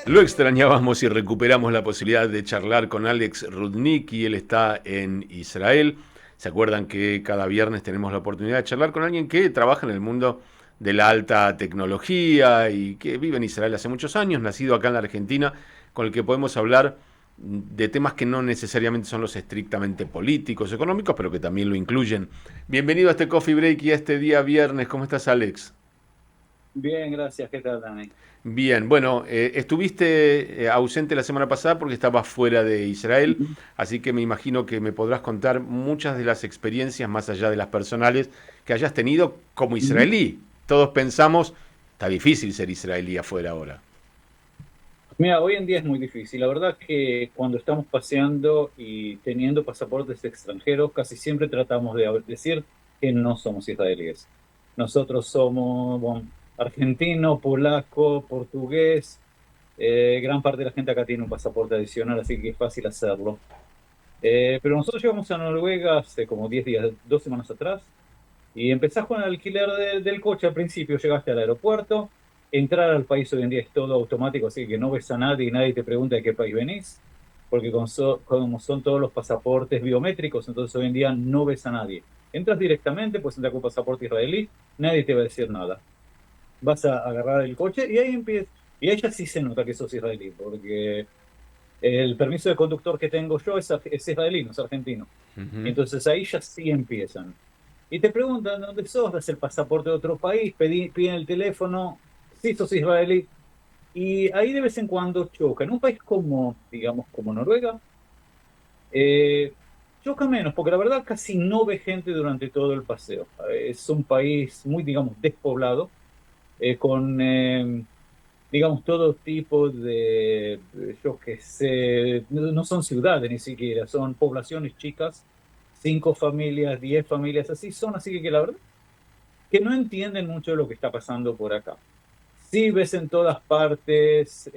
Lo extrañábamos y recuperamos la posibilidad de charlar con Alex Rudnicki. Él está en Israel. ¿Se acuerdan que cada viernes tenemos la oportunidad de charlar con alguien que trabaja en el mundo de la alta tecnología y que vive en Israel hace muchos años, nacido acá en la Argentina, con el que podemos hablar de temas que no necesariamente son los estrictamente políticos, económicos, pero que también lo incluyen? Bienvenido a este Coffee Break y a este día viernes. ¿Cómo estás, Alex? Bien, gracias. ¿Qué tal, Dani? Bien, bueno, estuviste ausente la semana pasada porque estabas fuera de Israel, Ujú. así que me imagino que me podrás contar muchas de las experiencias, más allá de las personales, que hayas tenido como Ujú. israelí. Todos pensamos, está difícil ser israelí afuera ahora. Mira, hoy en día es muy difícil. La verdad que cuando estamos paseando y teniendo pasaportes extranjeros, casi siempre tratamos de decir que no somos israelíes. Nosotros somos, bueno, argentino, polaco, portugués. Gran parte de la gente acá tiene un pasaporte adicional, así que es fácil hacerlo. Pero nosotros llegamos a Noruega hace como 10 días, 2 semanas atrás. Y empezás con el alquiler del coche al principio, llegaste al aeropuerto, entrar al país hoy en día es todo automático, así que no ves a nadie y nadie te pregunta de qué país venís, porque como son todos los pasaportes biométricos, entonces hoy en día no ves a nadie. Entras directamente, pues entrar con pasaporte israelí, nadie te va a decir nada. Vas a agarrar el coche y ahí empieza, y ahí ya sí se nota que sos israelí, porque el permiso de conductor que tengo yo es israelí, no es argentino. Y Ujú. entonces ahí ya sí empiezan. Y te preguntan de dónde sos, das el pasaporte de otro país, piden el teléfono, sí sos israelí. Y ahí de vez en cuando choca. En un país como, digamos, como Noruega, eh, choca menos, porque la verdad casi no ve gente durante todo el paseo. Es un país muy, digamos, despoblado, con, digamos, todo tipo yo qué sé, no son ciudades ni siquiera, son poblaciones chicas, 5 familias, 10 familias, así son, así que la verdad que no entienden mucho de lo que está pasando por acá. Sí ves en todas partes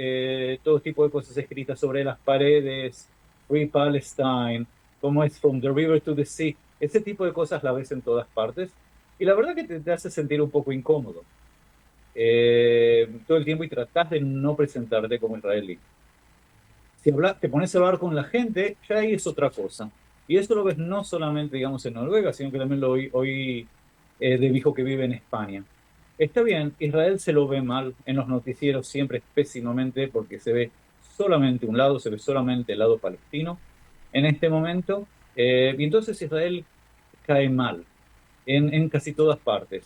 todo tipo de cosas escritas sobre las paredes, Free Palestine, como es From the River to the Sea, ese tipo de cosas la ves en todas partes y la verdad que te hace sentir un poco incómodo todo el tiempo y tratás de no presentarte como israelí. Si te pones a hablar con la gente, ya ahí es otra cosa. Y eso lo ves no solamente, digamos, en Noruega, sino que también lo oí de mi hijo que vive en España. Está bien, Israel se lo ve mal en los noticieros siempre pésimamente porque se ve solamente un lado, se ve solamente el lado palestino en este momento. Y entonces Israel cae mal en casi todas partes.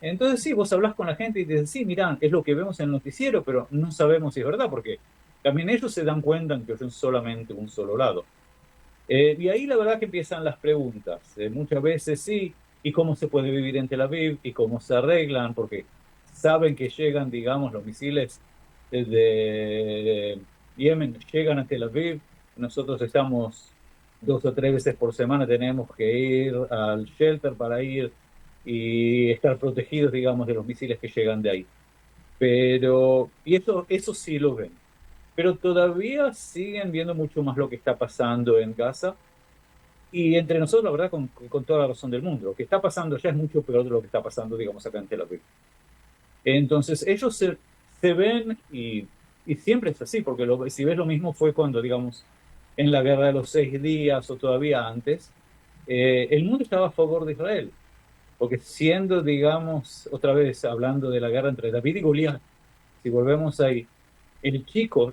Entonces sí, vos hablás con la gente y te dicen, sí, mirá, es lo que vemos en el noticiero, pero no sabemos si es verdad, porque también ellos se dan cuenta que es solamente un solo lado. Y ahí la verdad que empiezan las preguntas. Muchas veces sí, ¿y cómo se puede vivir en Tel Aviv? ¿Y cómo se arreglan? Porque saben que llegan, digamos, los misiles desde Yemen, llegan a Tel Aviv. Nosotros estamos 2 o 3 veces por semana, tenemos que ir al shelter para ir y estar protegidos, digamos, de los misiles que llegan de ahí. Y eso sí lo ven. Pero todavía siguen viendo mucho más lo que está pasando en Gaza y entre nosotros, la verdad, con toda la razón del mundo. Lo que está pasando allá es mucho peor de lo que está pasando, digamos, acá en Tel Aviv. Entonces, ellos se ven y siempre es así, porque si ves lo mismo fue cuando, digamos, en la guerra de los 6 días o todavía antes, el mundo estaba a favor de Israel. Porque siendo, digamos, otra vez hablando de la guerra entre David y Goliat, si volvemos ahí, el chico,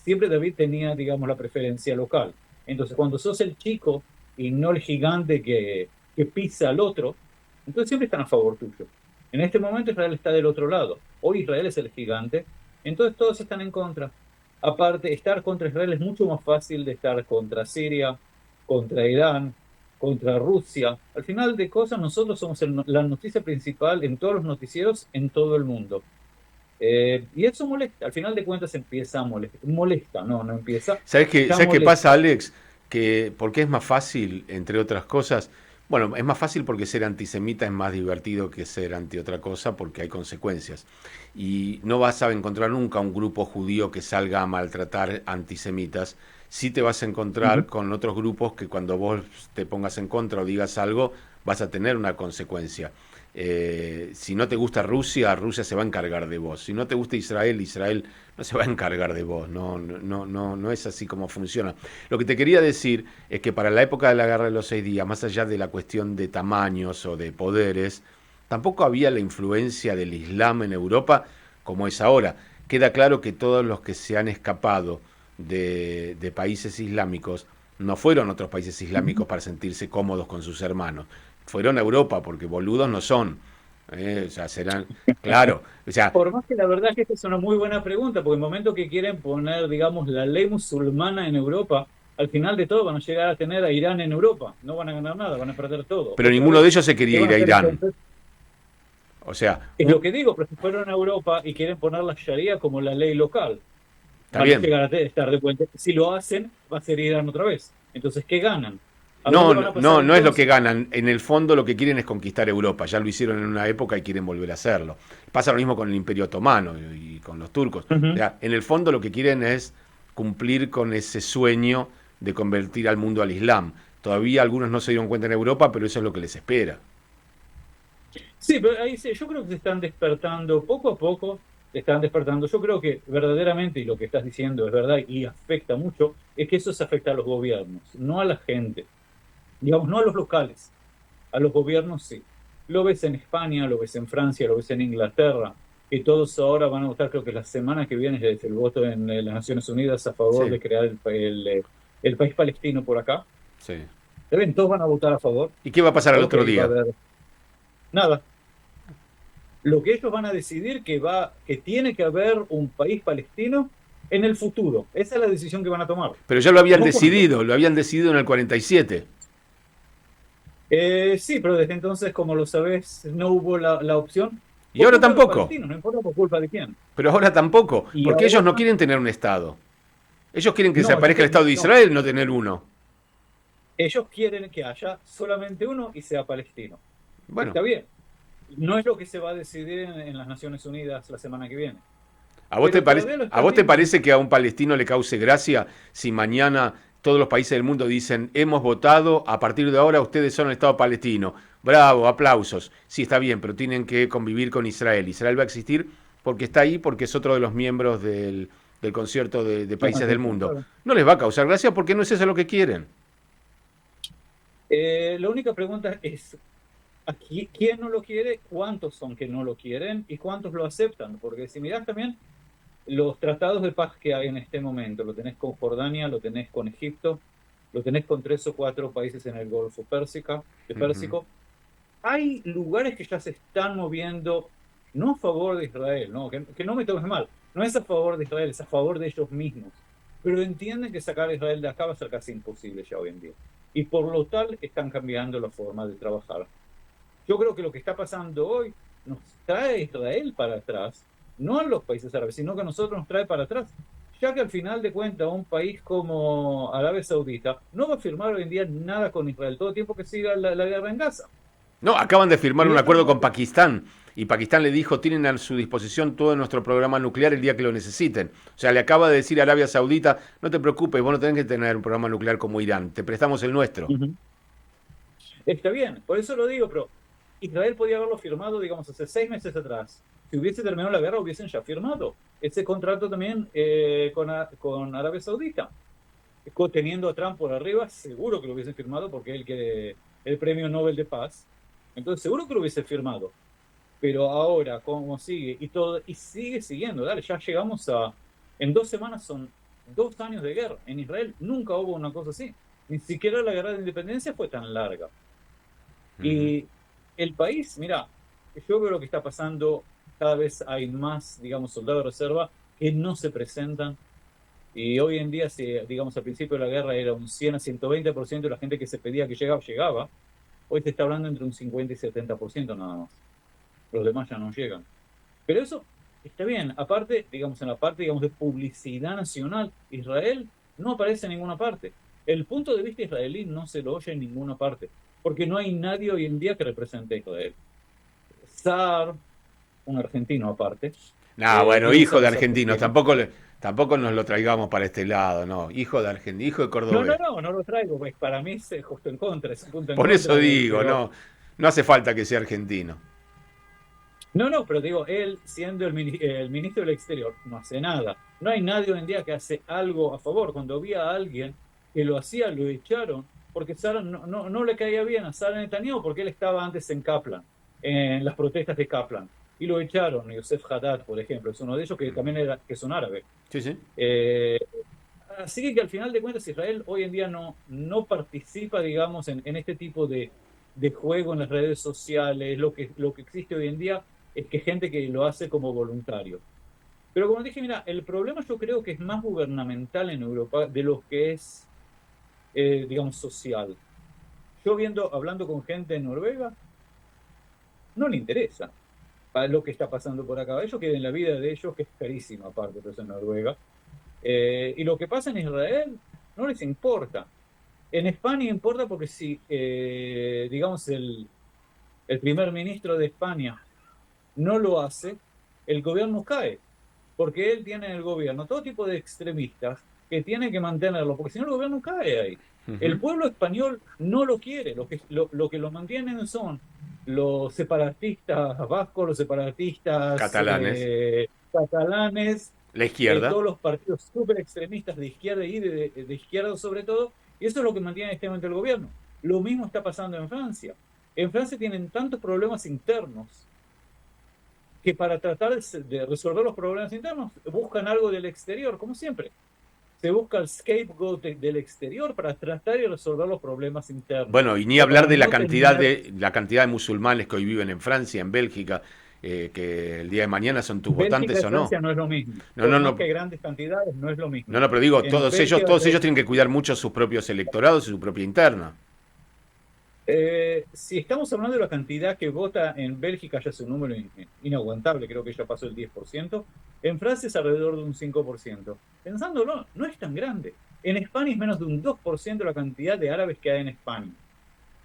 siempre David tenía, digamos, la preferencia local. Entonces, cuando sos el chico y no el gigante que pisa al otro, entonces siempre están a favor tuyo. En este momento Israel está del otro lado. Hoy Israel es el gigante, entonces todos están en contra. Aparte, estar contra Israel es mucho más fácil de estar contra Siria, contra Irán, contra Rusia. Al final de cosas, nosotros somos la noticia principal en todos los noticieros en todo el mundo. Y eso molesta, al final de cuentas empieza a molestar. Molesta, no, no empieza, ya ¿Sabes qué pasa, molesta. Alex? Que porque es más fácil, entre otras cosas, bueno, es más fácil porque ser antisemita es más divertido que ser anti otra cosa porque hay consecuencias. Y no vas a encontrar nunca un grupo judío que salga a maltratar antisemitas. Sí te vas a encontrar Ujú. con otros grupos que cuando vos te pongas en contra o digas algo, vas a tener una consecuencia. Si no te gusta Rusia, Rusia se va a encargar de vos. Si no te gusta Israel, Israel no se va a encargar de vos. No es así como funciona. Lo que te quería decir es que para la época de la Guerra de los 6 días, más allá de la cuestión de tamaños o de poderes, tampoco había la influencia del Islam en Europa como es ahora. Queda claro que todos los que se han escapado de países islámicos no fueron a otros países islámicos para sentirse cómodos con sus hermanos. Fueron a Europa porque boludos no son. O sea, serán, claro, o sea, Por más que la verdad que esta es una muy buena pregunta, porque el momento que quieren poner, digamos, la ley musulmana en Europa, al final de todo van a llegar a tener a Irán en Europa. No van a ganar nada, van a perder todo. pero Otra ninguno de vez, ellos se ¿qué quería van ir a a hacer Irán. entonces? O sea, Es lo que digo, pero si fueron a Europa y quieren poner la Sharia como la ley local, está van a bien. llegar a estar de cuenta. Si lo hacen, va a ser Irán otra vez. Entonces, ¿qué ganan? ¿A No, dónde van a pasar no es lo que entonces? ganan. En el fondo lo que quieren es conquistar Europa. Ya lo hicieron en una época y quieren volver a hacerlo. Pasa lo mismo con el Imperio Otomano y con los turcos. O Ujú. sea, en el fondo lo que quieren es cumplir con ese sueño de convertir al mundo al Islam. Todavía algunos no se dieron cuenta en Europa, pero eso es lo que les espera. Sí, pero ahí sí, yo creo que se están despertando poco a poco, se están despertando. Yo creo que verdaderamente, y lo que estás diciendo es verdad y afecta mucho, es que eso se afecta a los gobiernos, no a la gente, digamos, no a los locales, a los gobiernos sí. Lo ves en España, lo ves en Francia, lo ves en Inglaterra, que todos ahora van a votar, creo que la semana que viene es el voto en las Naciones Unidas a favor Sí, de crear el país palestino por acá. sí. ¿Saben? Todos van a votar a favor. ¿Y qué va a pasar al Claro que otro ahí va a día? haber nada. Lo que ellos van a decidir que tiene que haber un país palestino en el futuro. Esa es la decisión que van a tomar. Pero ya No cuándo. lo habían decidido en el 47. Sí, pero desde entonces, como lo sabes, no hubo la opción Y por ahora culpa de los tampoco. palestinos, no importa por culpa de quién. Pero ahora tampoco. Y Porque ellos no ahora, quieren tener un Estado. Ellos quieren que no, desaparezca el Estado de no, Israel, no tener uno. ellos quieren que haya solamente uno y sea palestino. Bueno, Está bien. No es lo que se va a decidir en las Naciones Unidas la semana que viene. Pero todavía lo ¿a están vos te viendo. parece que a un palestino le cause gracia si mañana todos los países del mundo dicen hemos votado, a partir de ahora ustedes son el Estado palestino? Bravo, aplausos. Sí, está bien, pero tienen que convivir con Israel. Israel va a existir porque está ahí, porque es otro de los miembros del concierto de países del mundo. Claro. No les va a causar gracia porque no es eso lo que quieren. La única pregunta es, aquí, ¿quién no lo quiere? ¿Cuántos son que no lo quieren? ¿Y cuántos lo aceptan? Porque si mirás también los tratados de paz que hay en este momento, lo tenés con Jordania, lo tenés con Egipto, lo tenés con 3 o 4 países en el Golfo Ujú. Pérsico, hay lugares que ya se están moviendo, no a favor de Israel, ¿no? Que no me tomes mal, no es a favor de Israel, es a favor de ellos mismos. Pero entienden que sacar a Israel de acá va a ser casi imposible ya hoy en día. Y por lo tal están cambiando la forma de trabajar. Yo creo que lo que está pasando hoy nos trae a Israel para atrás, no a los países árabes, sino que a nosotros nos trae para atrás, ya que al final de cuentas un país como Arabia Saudita no va a firmar hoy en día nada con Israel todo el tiempo que siga la guerra en Gaza. No, acaban de firmar Y un eso acuerdo no va a con ser. Pakistán y Pakistán le dijo tienen a su disposición todo nuestro programa nuclear el día que lo necesiten. O sea, le acaba de decir a Arabia Saudita, no te preocupes, vos no tenés que tener un programa nuclear como Irán, te prestamos el nuestro. Ujú. Está bien, por eso lo digo, pero Israel podía haberlo firmado, digamos, hace 6 meses atrás. Si hubiese terminado la guerra, hubiesen ya firmado ese contrato también con Arabia Saudita. Teniendo a Trump por arriba, seguro que lo hubiesen firmado porque él quiere el premio Nobel de Paz. Entonces, seguro que lo hubiese firmado. Pero ahora, ¿cómo sigue? Y todo, y sigue siguiendo. Dale, ya llegamos a. En 2 semanas son 2 años de guerra. En Israel nunca hubo una cosa así. Ni siquiera la guerra de independencia fue tan larga. Ujú. Y el país, mira, yo veo lo que está pasando, cada vez hay más, digamos, soldados de reserva que no se presentan. Y hoy en día, si, digamos, al principio de la guerra era un 100 a 120% de la gente que se pedía que llegaba, llegaba. Hoy se está hablando entre un 50 y 70% nada más. Los demás ya no llegan. Pero eso está bien. Aparte, digamos, en la parte, digamos, de publicidad nacional, Israel no aparece en ninguna parte. El punto de vista israelí no se lo oye en ninguna parte, porque no hay nadie hoy en día que represente a Israel. Saar, un argentino aparte, Nah, bueno, Guillermo hijo de Salazar argentinos, Porteño. tampoco nos lo traigamos para este lado, no. Hijo de argentino, hijo de No, no, cordobés. no, no lo traigo, pues para mí es justo en contra, es un punto en Por eso contra de él, digo, pero no hace falta que sea argentino. No, no, pero digo, él siendo el ministro del Exterior, no hace nada. No hay nadie hoy en día que hace algo a favor. Cuando vi a alguien que lo hacía, lo echaron, porque Sara no le caía bien a Sara Netanyahu, porque él estaba antes en Kaplan, en las protestas de Kaplan, y lo echaron. Yosef Haddad, por ejemplo, es uno de ellos que también era, que son árabes. Sí, sí. Eh, Así que al final de cuentas Israel hoy en día no participa, digamos, en este tipo de juego en las redes sociales. Lo que existe hoy en día es que gente que lo hace como voluntario. Pero como dije, mira, el problema yo creo que es más gubernamental en Europa de lo que es, digamos, social. Yo hablando con gente en Noruega, no le interesa para lo que está pasando por acá. Ellos quieren la vida de ellos, que es carísima aparte, pero es en Noruega. Y lo que pasa en Israel no les importa. En España importa porque si, digamos, el primer ministro de España no lo hace, el gobierno cae, porque él tiene en el gobierno todo tipo de extremistas que tienen que mantenerlo, porque si no el gobierno cae ahí. El Ujú. pueblo español no lo quiere, lo que lo mantienen son los separatistas vascos, los separatistas Catalanes, catalanes, la izquierda. todos los partidos súper extremistas de izquierda y de izquierda sobre todo, y eso es lo que mantiene en este momento el gobierno. Lo mismo está pasando en Francia. En Francia tienen tantos problemas internos que para tratar de resolver los problemas internos buscan algo del exterior, como siempre. Se busca el scapegoat del exterior para tratar de resolver los problemas internos, Bueno, y ni o hablar para de no tener. la cantidad de musulmanes que hoy viven en Francia, en Bélgica, que el día de mañana son tus Bélgica votantes y o no. Francia no es lo mismo. No, Por no, más no. que hay grandes cantidades, no es lo No, mismo. no, pero digo, En Bélgica todos ellos tienen que cuidar mucho sus propios electorados y su propia interna. Si estamos hablando de la cantidad que vota en Bélgica, ya es un número inaguantable, creo que ya pasó el 10%. En Francia es alrededor de un 5%. Pensándolo, no es tan grande. En España es menos de un 2% la cantidad de árabes que hay en España.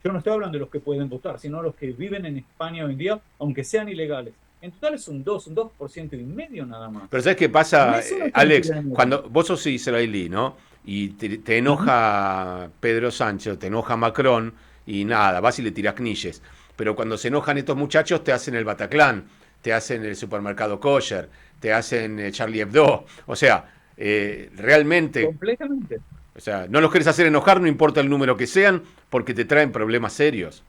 Yo no estoy hablando de los que pueden votar, sino los que viven en España hoy en día, aunque sean ilegales. En total es un 2% y medio nada Pero más. ¿sabes qué No pasa, es una Alex? cantidad enorme. Cuando vos sos israelí, ¿no? Y te Ujú. enoja Pedro Sánchez, te enoja Macron, y nada, vas y le tirás kniches. Pero cuando se enojan estos muchachos, te hacen el Bataclan, te hacen el supermercado kosher, te hacen Charlie Hebdo. O sea, realmente, Completamente. o sea, no los querés hacer enojar, no importa el número que sean, porque te traen problemas serios.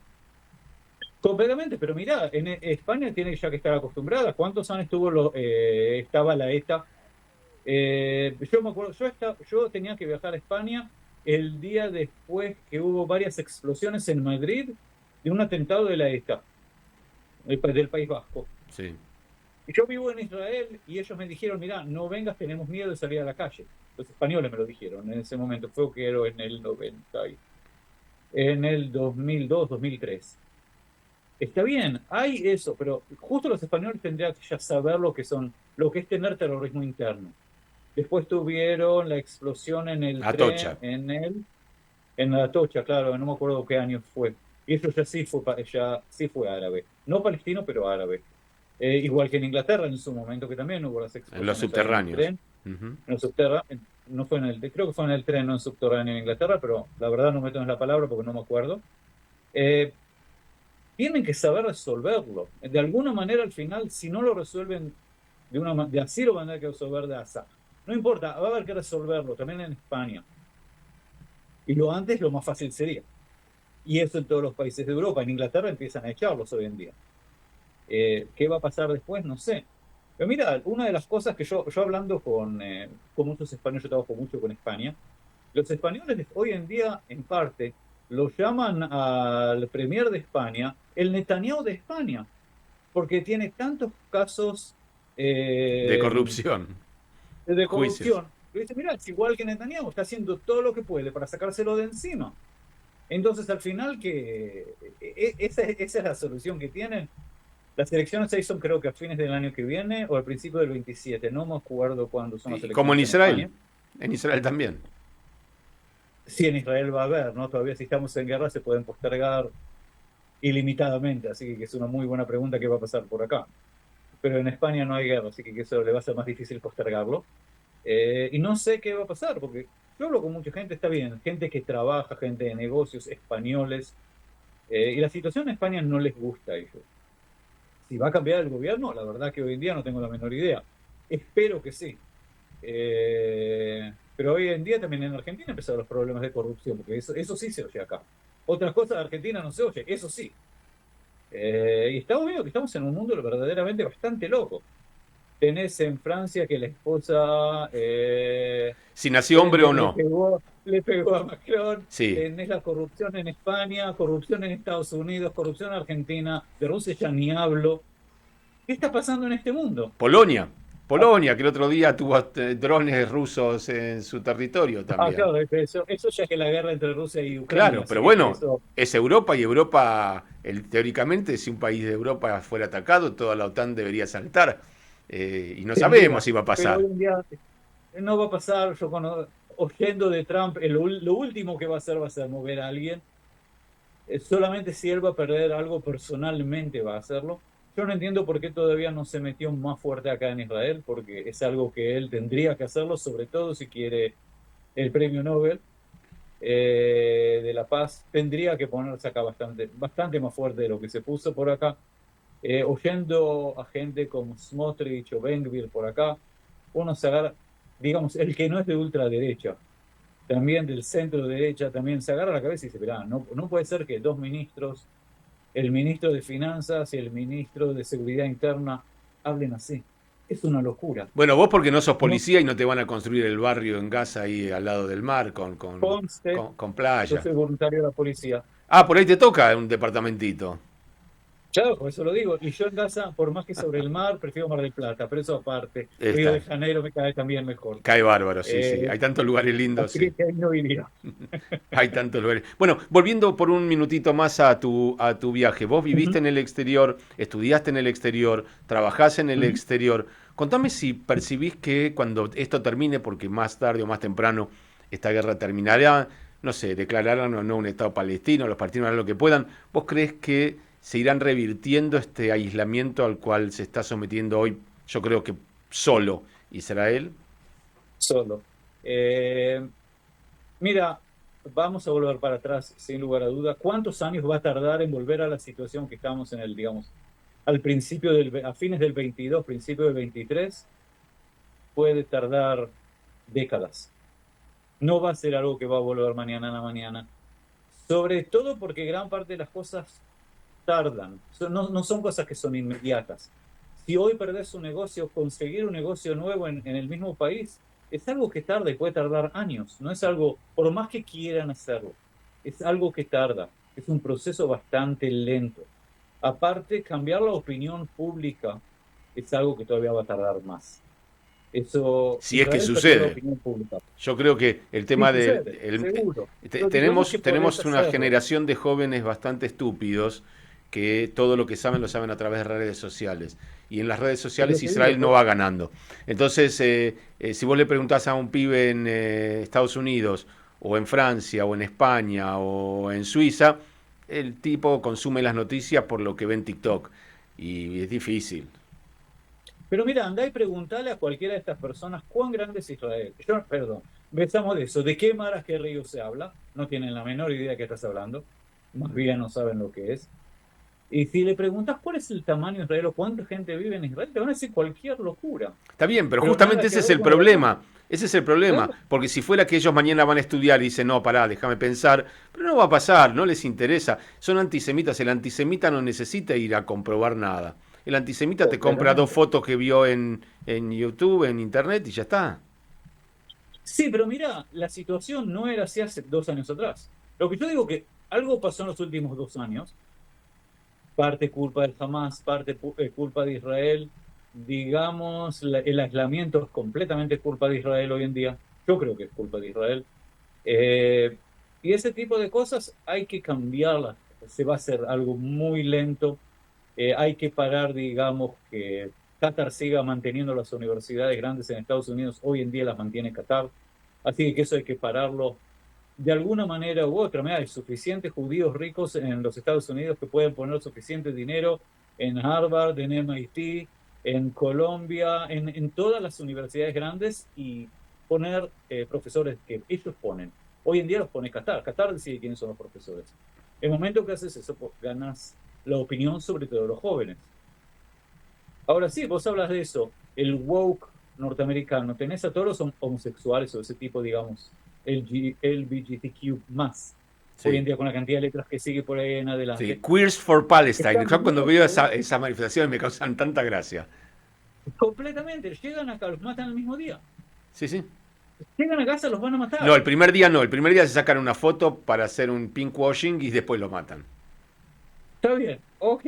Completamente, pero mira, en España tiene ya que estar acostumbrada. ¿Cuántos años estaba la ETA? Yo me acuerdo, yo tenía que viajar a España el día después que hubo varias explosiones en Madrid de un atentado de la ETA, del País Vasco. Sí. Y yo vivo en Israel y ellos me dijeron, mira, no vengas, tenemos miedo de salir a la calle. Los españoles me lo dijeron en ese momento, fue que era en el 90, en el 2002, 2003. Está bien, hay eso, pero justo los españoles tendrían que ya saber lo que es tener terrorismo interno. Después tuvieron la explosión en el tren, Atocha. en la Atocha, claro, no me acuerdo qué año fue. Y eso ya sí fue árabe. No palestino, pero árabe. Igual que en Inglaterra en su momento, que también hubo las En los explosiones ahí en el subterráneos. tren, Ujú. en el subterráneo, no fue creo que fue en el tren, no en subterráneo en Inglaterra, pero la verdad no me tomes la palabra porque no me acuerdo. Eh, Tienen que saber resolverlo. De alguna manera, al final, si no lo resuelven de así, lo van a tener que resolver de así. No importa, va a haber que resolverlo, también en España. Y lo antes, lo más fácil sería. Y eso en todos los países de Europa. En Inglaterra empiezan a echarlos hoy en día. ¿Qué va a pasar después? No sé. Pero mira, una de las cosas que yo hablando con muchos españoles, yo trabajo mucho con España, los españoles hoy en día, en parte, lo llaman al premier de España el Netanyahu de España, porque tiene tantos casos De eh, corrupción. de Juicios. corrupción. Pero dice, mira, es igual que Netanyahu, está haciendo todo lo que puede para sacárselo de encima. Entonces, al final, esa es la solución que tienen. Las elecciones se son creo que a fines del año que viene o al principio del 27. No me acuerdo cuándo son las Y como en elecciones en Israel. España. En Israel también. Sí, en Israel va a haber, ¿no? Todavía si estamos en guerra se pueden postergar ilimitadamente, así que es una muy buena pregunta qué va a pasar por acá. Pero en España no hay guerra, así que eso le va a ser más difícil postergarlo. Y no sé qué va a pasar, porque yo hablo con mucha gente, está bien, gente que trabaja, gente de negocios, españoles, y la situación en España no les gusta a ellos. Si va a cambiar el gobierno, la verdad que hoy en día no tengo la menor idea. Espero que sí. Pero hoy en día también en Argentina empezaron los problemas de corrupción, porque eso sí se oye acá. Otras cosas de Argentina no se oye, eso sí. Y estamos viendo que estamos en un mundo verdaderamente bastante loco. Tenés en Francia que la esposa Si nació hombre o le no. pegó, le pegó a Macron. Sí. Tenés la corrupción en España, corrupción en Estados Unidos, corrupción en Argentina. De Rusia ya ni hablo. ¿Qué está pasando en este mundo? Polonia. Polonia, que el otro día tuvo drones rusos en su territorio también. Claro, eso ya que la guerra entre Rusia y Ucrania, Claro, pero así que bueno, eso. es Europa y Europa, teóricamente, si un país de Europa fuera atacado, toda la OTAN debería saltar. Y no sabemos Tendría, si va a pero hoy pasar. en día no va a pasar. Oyendo de Trump, lo último que va a hacer mover a alguien. Solamente si él va a perder algo personalmente va a hacerlo. Yo no entiendo por qué todavía no se metió más fuerte acá en Israel, porque es algo que él tendría que hacerlo, sobre todo si quiere el premio Nobel de la Paz. Tendría que ponerse acá bastante más fuerte de lo que se puso por acá. Oyendo a gente como Smotrich o Ben-Gvir por acá, uno se agarra, digamos, el que no es de ultraderecha, también del centro derecha, también se agarra la cabeza y dice, mirá, no puede ser que dos ministros, el ministro de Finanzas y el ministro de Seguridad Interna, hablen así. Es una locura. Bueno, vos porque no sos No policía y no te van a construir el barrio en Gaza ahí al lado del mar conste, con yo playa. soy voluntario de la policía. Ah, por ahí te toca un departamentito. Claro, por eso lo digo. Y yo en casa, por más que sobre el mar, prefiero Mar del Plata, pero eso aparte. Río de Está. Janeiro me cae también mejor. Cae bárbaro, sí, sí. Eh, Hay tantos lugares lindos, Así sí. que ahí no iría. Hay tantos lugares. Bueno, volviendo por un minutito más a tu viaje. Vos viviste Ujú, en el exterior, estudiaste en el exterior, trabajás en el ujú. exterior. Contame si percibís que cuando esto termine, porque más tarde o más temprano esta guerra terminará, no sé, declararán o no un Estado palestino, los palestinos harán lo que puedan, ¿vos crees que se irán revirtiendo este aislamiento al cual se está sometiendo hoy, yo creo que solo Israel? Solo. Eh, Mira, vamos a volver para atrás, sin lugar a duda. ¿Cuántos años va a tardar en volver a la situación que estábamos en digamos, a fines del 22, principio del 23? Puede tardar décadas. No va a ser algo que va a volver mañana a la mañana. Sobre todo porque gran parte de las cosas tardan. No son cosas que son inmediatas. Si hoy perdés un negocio, conseguir un negocio nuevo en el mismo país es algo que tarda y puede tardar años. No es algo, por más que quieran hacerlo, es algo que tarda. Es un proceso bastante lento. Aparte, cambiar la opinión pública es algo que todavía va a tardar más. Si es que Israel perdió la sucede. opinión pública. Yo creo que el Sí tema de... sucede, seguro. Pero digamos tenemos, que podés tenemos una hacerlo. generación de jóvenes bastante estúpidos que todo lo que saben lo saben a través de redes sociales. Y en las redes Es lo sociales que digo. Israel no va ganando. Entonces, si vos le preguntás a un pibe en Estados Unidos, o en Francia, o en España, o en Suiza, el tipo consume las noticias por lo que ve en TikTok. Y es difícil. Pero mira, andá y preguntale a cualquiera de estas personas cuán grande es Israel. Yo, perdón, empezamos de eso. ¿De qué maras, qué ríos se habla? No tienen la menor idea de qué estás hablando. Más bien no saben lo que es. Y si le preguntas cuál es el tamaño de Israel o cuánta gente vive en Israel, te van a decir cualquier locura. Está bien, pero Pero justamente nada ese que es ver el con la verdad. problema. Ese es el problema. Claro. Porque si fuera que ellos mañana van a estudiar y dicen, no, pará, déjame pensar, pero no va a pasar, no les interesa. Son antisemitas. El antisemita no necesita ir a comprobar nada. El antisemita te Oh, compra dos claramente. fotos que vio en YouTube, en Internet y ya está. Sí, pero mira, la situación no era así hace 2 años atrás. Lo que yo digo que algo pasó en los últimos 2 años, parte culpa del Hamas, parte culpa de Israel. Digamos, el aislamiento es completamente culpa de Israel hoy en día. Yo creo que es culpa de Israel. Eh, y ese tipo de cosas hay que cambiarlas. Se va a hacer algo muy lento. Hay que parar, digamos, que Qatar siga manteniendo las universidades grandes en Estados Unidos. Hoy en día las mantiene Qatar. Así que eso hay que pararlo de alguna manera u otra. Mira, hay suficientes judíos ricos en los Estados Unidos que pueden poner suficiente dinero en Harvard, en MIT, en Colombia, en todas las universidades grandes y poner profesores que ellos ponen. Hoy en día los pone Qatar. Qatar decide quiénes son los profesores. El momento que haces eso, pues, ganas la opinión sobre todo de los jóvenes. Ahora sí, vos hablas de eso, el woke norteamericano, tenés a todos los homosexuales o ese tipo, digamos, LGBTQ más, hoy Sí. en día con la cantidad de letras que sigue por ahí en Sí, adelante, Queers for Palestine. están Yo cuando veo locos esas manifestaciones me causan tanta gracia. completamente, llegan acá, los matan el mismo día, Sí, sí. llegan a casa, los van a No, matar, el primer día no. El primer día se sacan una foto para hacer un pinkwashing y después lo matan. está bien, ok,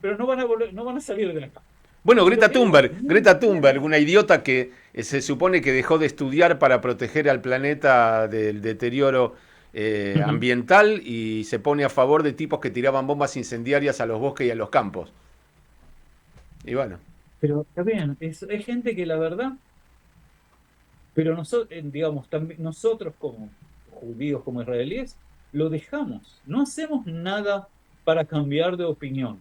pero no van a volver, no van a salir de acá. Bueno, Y lo que ellos no Greta Thunberg, entienden, una idiota que se supone que dejó de estudiar para proteger al planeta del deterioro ujú, ambiental y se pone a favor de tipos que tiraban bombas incendiarias a los bosques y a los campos. Y bueno, pero está bien, es gente que la verdad, pero nosotros, digamos, también nosotros como judíos, como israelíes, lo dejamos, no hacemos nada para cambiar de opinión.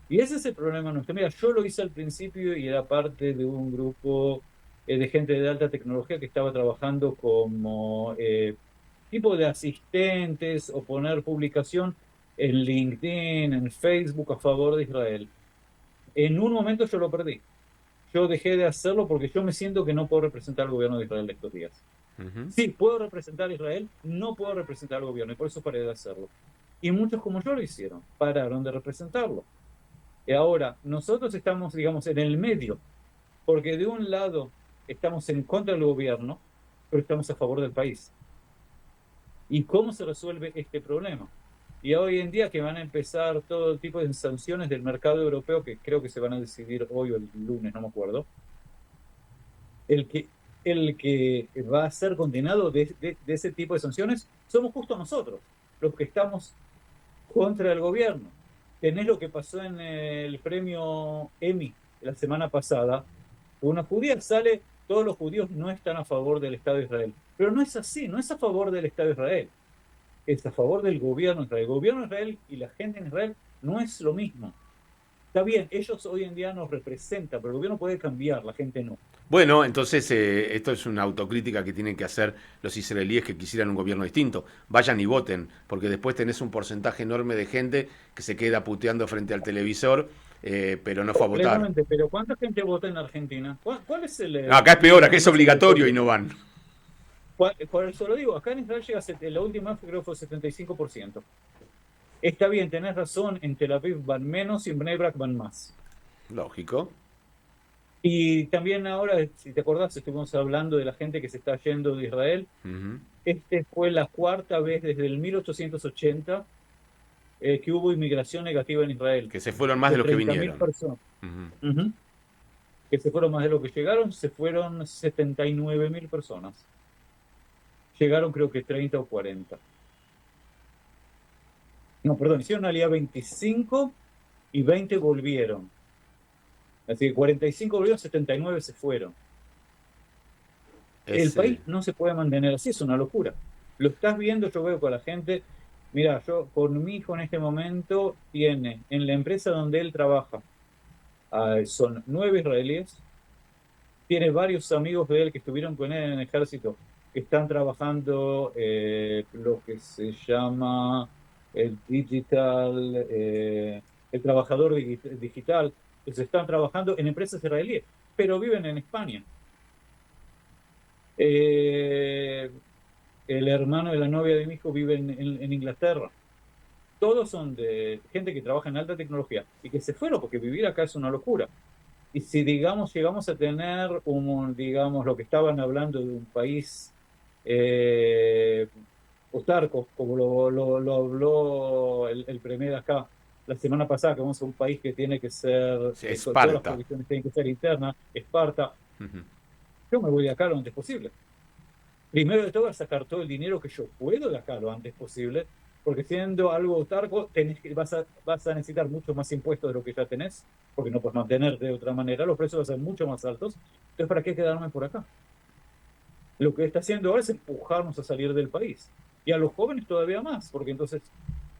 Y ese es el problema nuestro. Mira, yo lo hice al principio y era parte de un grupo de gente de alta tecnología que estaba trabajando como tipo de asistentes o poner publicación en LinkedIn, en Facebook a favor de Israel. En un momento yo lo perdí. Yo dejé de hacerlo porque yo me siento que no puedo representar al gobierno de Israel estos días. ujú. Sí, puedo representar a Israel, no puedo representar al gobierno y por eso paré de hacerlo. Y muchos como yo lo hicieron, pararon de representarlo. Y ahora, nosotros estamos, digamos, en el medio, porque de un lado estamos en contra del gobierno, pero estamos a favor del país. ¿Y cómo se resuelve este problema? Y hoy en día que van a empezar todo tipo de sanciones del mercado europeo, que creo que se van a decidir hoy o el lunes, no me acuerdo, el que, el que va a ser condenado de ese tipo de sanciones somos justo nosotros, los que estamos contra el gobierno. Tenés lo que pasó en el premio Emmy la semana pasada. Una judía sale, todos los judíos no están a favor del Estado de Israel. Pero no es así, no es a favor del Estado de Israel, es a favor del gobierno de Israel. El gobierno de Israel y la gente en Israel no es lo mismo. Está bien, ellos hoy en día nos representan, pero el gobierno puede cambiar, la gente no. Bueno, entonces esto es una autocrítica que tienen que hacer los israelíes que quisieran un gobierno distinto. Vayan y voten, porque después tenés un porcentaje enorme de gente que se queda puteando frente al televisor, pero no fue a votar. Completamente, pero ¿cuánta gente vota en Argentina? ¿Cuál es el Acá es peor, acá es índice de obligatorio y voto? no van. Por eso lo digo, acá en Israel llega la última vez creo que fue 75%. Está bien, tenés razón, en Tel Aviv van menos y en Bnei Brak van más. Lógico. Y también ahora, si te acordás, estuvimos hablando de la gente que se está yendo de Israel. Ujú. Este fue la cuarta vez desde el 1880 que hubo inmigración negativa en Israel, Que se fueron más de de los que 30.000 vinieron. personas. Ujú. Ujú. Que se fueron más de lo que llegaron, se fueron 79.000 personas. Llegaron creo que 30 o 40. No, perdón, hicieron una 25 y 20 volvieron. Así que 45 volvieron, 79 se fueron. El Es, país no se puede mantener así, es una locura. Lo estás viendo, yo veo con la gente. Mira, yo con mi hijo en este momento tiene en la empresa donde él trabaja, son 9 israelíes, tiene varios amigos de él que estuvieron con él en el ejército, que están trabajando lo que se llama el digital, el trabajador digital, que se están trabajando en empresas israelíes, pero viven en España. Eh, el hermano de la novia de mi hijo vive en Inglaterra. Todos son de gente que trabaja en alta tecnología y que se fueron porque vivir acá es una locura. Y si, digamos, llegamos a tener digamos, lo que estaban hablando de un país eh, autarco, como lo habló el premier acá la semana pasada, que vamos a un país que tiene que ser, con todas las Esparta. provisiones tienen que ser internas, Esparta, Ujú. yo me voy de acá lo antes posible. Primero de todo, a sacar todo el dinero que yo puedo de acá lo antes posible, porque siendo algo autarco, vas a necesitar mucho más impuestos de lo que ya tenés, porque no puedes mantener de otra manera, los precios van a ser mucho más altos. Entonces, ¿para qué quedarme por acá? Lo que está haciendo ahora es empujarnos a salir del país. Y a los jóvenes todavía más, porque entonces,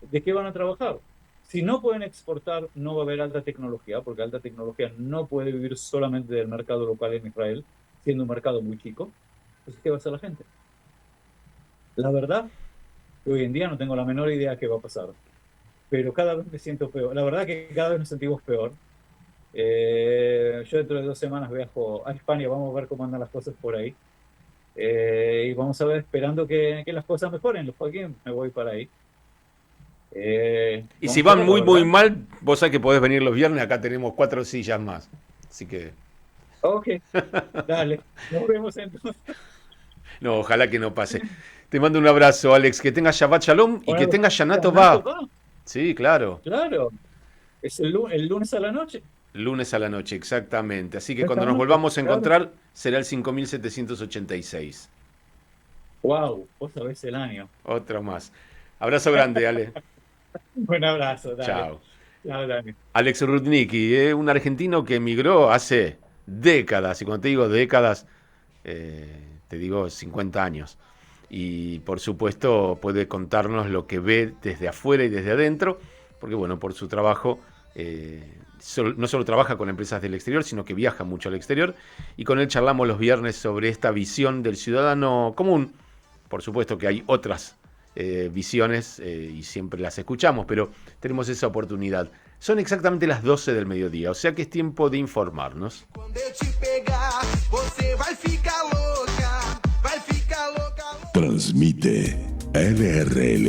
¿de qué van a trabajar? Si no pueden exportar, no va a haber alta tecnología, porque alta tecnología no puede vivir solamente del mercado local en Israel, siendo un mercado muy chico. Entonces, ¿qué va a hacer la gente? La verdad, que hoy en día no tengo la menor idea qué va a pasar, pero cada vez me siento peor. La verdad que cada vez nos sentimos peor. Yo dentro de 2 semanas viajo a España, vamos a ver cómo andan las cosas por ahí. Y vamos a ver, esperando que las cosas mejoren. Joaquín, me voy para ahí. Y si Vamos a van verlo, muy, muy ¿verdad? mal, vos sabés que podés venir los viernes, acá tenemos 4 sillas más. Así que, Ok, dale, nos vemos entonces. no, ojalá que no pase. Te mando un abrazo, Alex, que tengas Shabbat Shalom y que Bueno, tengas Shana Yanato Tová. va, Sí, claro. claro. Es el lunes a la noche. Lunes a la noche, exactamente. Así que cuando Esta nos noche, volvamos a claro. encontrar será el 5786. Wow, vos sabés el año. Otro más. Abrazo grande, Ale. Un abrazo, dale. Chao. Chao, Dani. Alex Rudnicki, un argentino que emigró hace décadas, y cuando te digo décadas, te digo 50 años. Y por supuesto puede contarnos lo que ve desde afuera y desde adentro, porque bueno, por su trabajo no solo trabaja con empresas del exterior, sino que viaja mucho al exterior, y con él charlamos los viernes sobre esta visión del ciudadano común. Por supuesto que hay otras visiones y siempre las escuchamos, pero tenemos esa oportunidad. Son exactamente las 12 del mediodía, o sea que es tiempo de informarnos. Transmite LRL